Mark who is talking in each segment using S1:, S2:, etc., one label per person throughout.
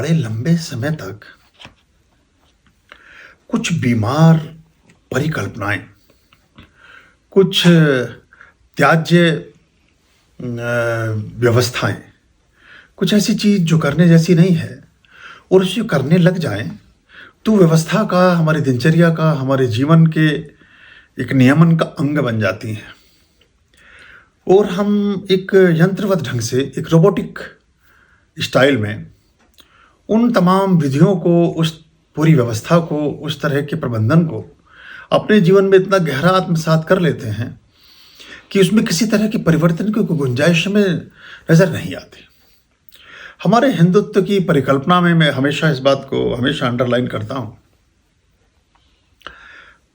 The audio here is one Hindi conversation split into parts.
S1: बड़े लंबे समय तक कुछ बीमार परिकल्पनाएं, कुछ त्याज्य व्यवस्थाएं, कुछ ऐसी चीज जो करने जैसी नहीं है और उसे करने लग जाएं तो व्यवस्था का, हमारी दिनचर्या का, हमारे जीवन के एक नियमन का अंग बन जाती हैं और हम एक यंत्रवत ढंग से, एक रोबोटिक स्टाइल में उन तमाम विधियों को, उस पूरी व्यवस्था को, उस तरह के प्रबंधन को अपने जीवन में इतना गहरा आत्मसात कर लेते हैं कि उसमें किसी तरह की परिवर्तन की कोई गुंजाइश में नजर नहीं आती। हमारे हिंदुत्व की परिकल्पना में मैं हमेशा इस बात को हमेशा अंडरलाइन करता हूं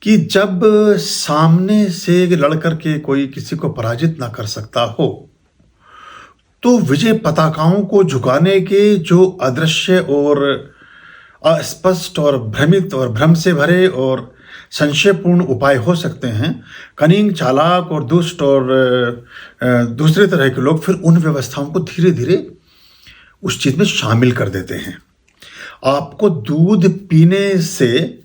S1: कि जब सामने से लड़ करके कोई किसी को पराजित ना कर सकता हो तो विजय पताकाओं को झुकाने के जो अदृश्य और अस्पष्ट और भ्रमित और भ्रम से भरे और संशयपूर्ण उपाय हो सकते हैं, कनिंग, चालाक और दुष्ट और दूसरे तरह के लोग फिर उन व्यवस्थाओं को धीरे धीरे उस चीज में शामिल कर देते हैं। आपको दूध पीने से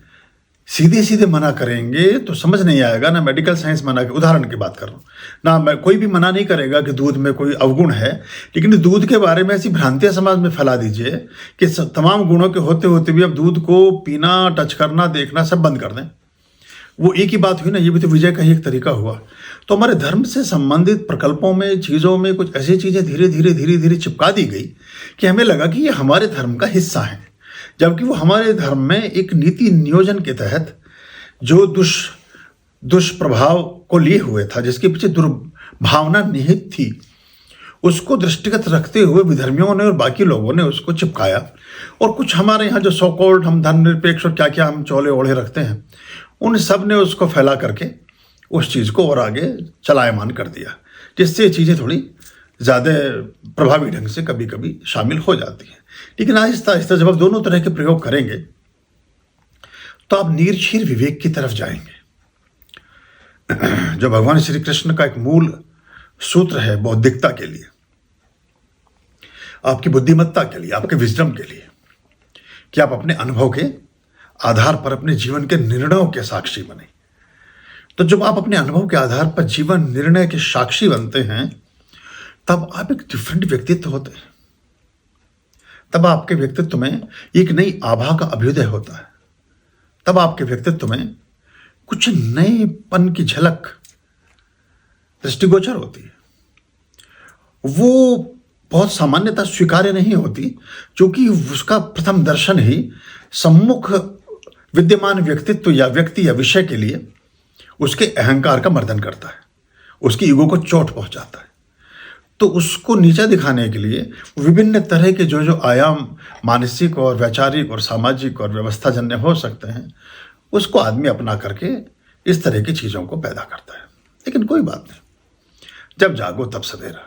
S1: सीधे सीधे मना करेंगे तो समझ नहीं आएगा ना। मेडिकल साइंस मना, उदाहरण की बात कर रहा हूँ ना, मैं कोई भी मना नहीं करेगा कि दूध में कोई अवगुण है, लेकिन दूध के बारे में ऐसी भ्रांतियां समाज में फैला दीजिए कि तमाम गुणों के होते होते भी अब दूध को पीना, टच करना, देखना सब बंद कर दें। वो एक ही बात हुई ना, ये भी तो विजय का ही एक तरीका हुआ। तो हमारे धर्म से संबंधित प्रकल्पों में, चीज़ों में कुछ ऐसी चीज़ें धीरे धीरे चिपका दी गई कि हमें लगा कि ये हमारे धर्म का हिस्सा है, जबकि वो हमारे धर्म में एक नीति नियोजन के तहत जो दुष्प्रभाव को लिए हुए था, जिसके पीछे दुर्भावना निहित थी, उसको दृष्टिगत रखते हुए विधर्मियों ने और बाकी लोगों ने उसको चिपकाया। और कुछ हमारे यहाँ जो सो कॉल्ड हम धर्मनिरपेक्ष और क्या क्या हम चोले ओढ़े रखते हैं, उन सब ने उसको फैला करके उस चीज़ को और आगे चलायमान कर दिया, जिससे ये चीज़ें थोड़ी ज़्यादा प्रभावी ढंग से कभी कभी शामिल हो जाती हैं। लेकिन आहिस्ता आहिस्ता जब आप दोनों तरह के प्रयोग करेंगे तो आप निर्क्षीर विवेक की तरफ जाएंगे, जो भगवान श्री कृष्ण का एक मूल सूत्र है बौद्धिकता के लिए, आपकी बुद्धिमत्ता के लिए, आपके विजडम के लिए, कि आप अपने अनुभव के आधार पर अपने जीवन के निर्णयों के साक्षी बने। तो जब आप अपने अनुभव के आधार पर जीवन निर्णय के साक्षी बनते हैं तब आप एक डिफरेंट व्यक्तित्व होते हैं। तब आपके व्यक्तित्व में एक नई आभा का अभ्युदय होता है। तब आपके व्यक्तित्व में कुछ नएपन की झलक दृष्टिगोचर होती है। वो बहुत सामान्यतः स्वीकार्य नहीं होती, क्योंकि उसका प्रथम दर्शन ही सम्मुख विद्यमान व्यक्तित्व या व्यक्ति या विषय के लिए उसके अहंकार का मर्दन करता है, उसकी ईगो को चोट पहुंचाता है। तो उसको नीचा दिखाने के लिए विभिन्न तरह के जो जो आयाम मानसिक और वैचारिक और सामाजिक और व्यवस्थाजन्य हो सकते हैं, उसको आदमी अपना करके इस तरह की चीज़ों को पैदा करता है। लेकिन कोई बात नहीं, जब जागो तब सवेरा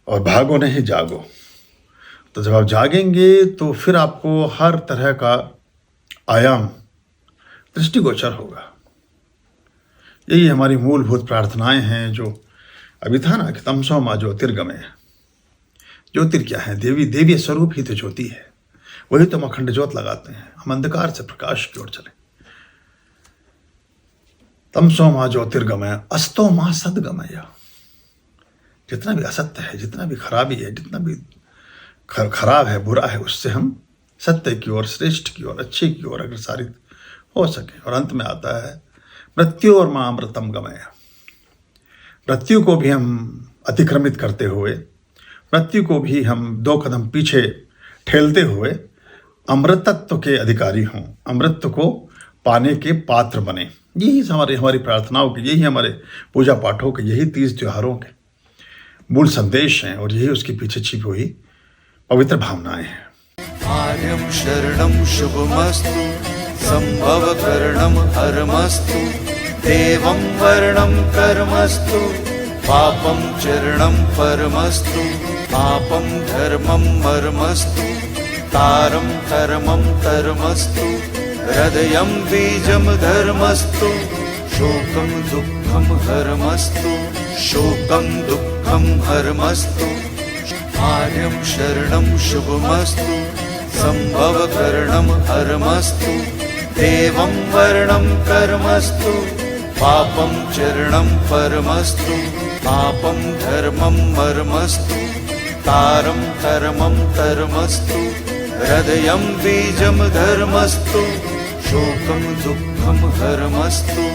S1: और भागो नहीं जागो। तो जब आप जागेंगे तो फिर आपको हर तरह का आयाम दृष्टिगोचर होगा। यही हमारी मूलभूत प्रार्थनाएं हैं जो अभी था ना कि तमसो मां ज्योतिर्गमय। ज्योतिर क्या है? देवी स्वरूप ही तो ज्योति है, वही तो हम अखंड ज्योत लगाते हैं। हम अंधकार से प्रकाश की ओर चले। तमसो मां ज्योतिर्गमय अस्तो मां सद्गमय। जितना भी असत्य है, जितना भी खराबी है, जितना भी खराब है, बुरा है, उससे हम सत्य की ओर, श्रेष्ठ की ओर, अच्छे की ओर अग्रसारित हो सके। और अंत में आता है मृत्यु और मां अमृतम गमय। मृत्यु को भी हम अतिक्रमित करते हुए, मृत्यु को भी हम 2 कदम पीछे ठेलते हुए अमृतत्व के अधिकारी हों, अमृत को पाने के पात्र बने। यही हमारी प्रार्थनाओं के, यही हमारे पूजा पाठों के, यही 30 त्योहारों के मूल संदेश हैं और यही उसके पीछे छिपी हुई पवित्र भावनाएं हैं।
S2: आर्यं शरणं शुभमस्तु, संभव करणं हरमस्तु, देवं वर्णं कर्मस्तु, पापं चरणं परमस्तु, पापं धर्मं मर्मस्तु, तारं कर्मं कर्मस्तु, हृदयं बीजं धर्मस्तु, शोकं दुःखं हरमस्तु, शोकं दुःखं हरमस्तु, आर्यं शरणं शुभमस्तु सम्भवकरणं हरमस्तु देवं वर्णं कर्मस्तु पापं चरणं परमस्तु पापं धर्मं मर्मस्तु तारं कर्मं कर्मस्तु हृदयं बीजं धर्मस्तु शोकं दुःखं हरमस्तु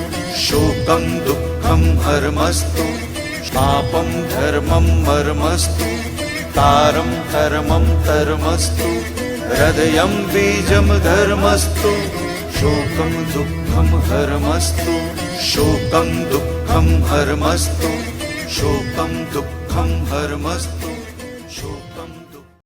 S2: शोकं दुःखं हरमस्तु पापं धर्मं मर्मस्तु तारं कर्मं कर्मस्तु हृदयं बीजं धर्मस्तु शोकं दुःखं हरमस्तु शोकं दुःखं हरमस्तु शोकं दुःखं हरमस्तु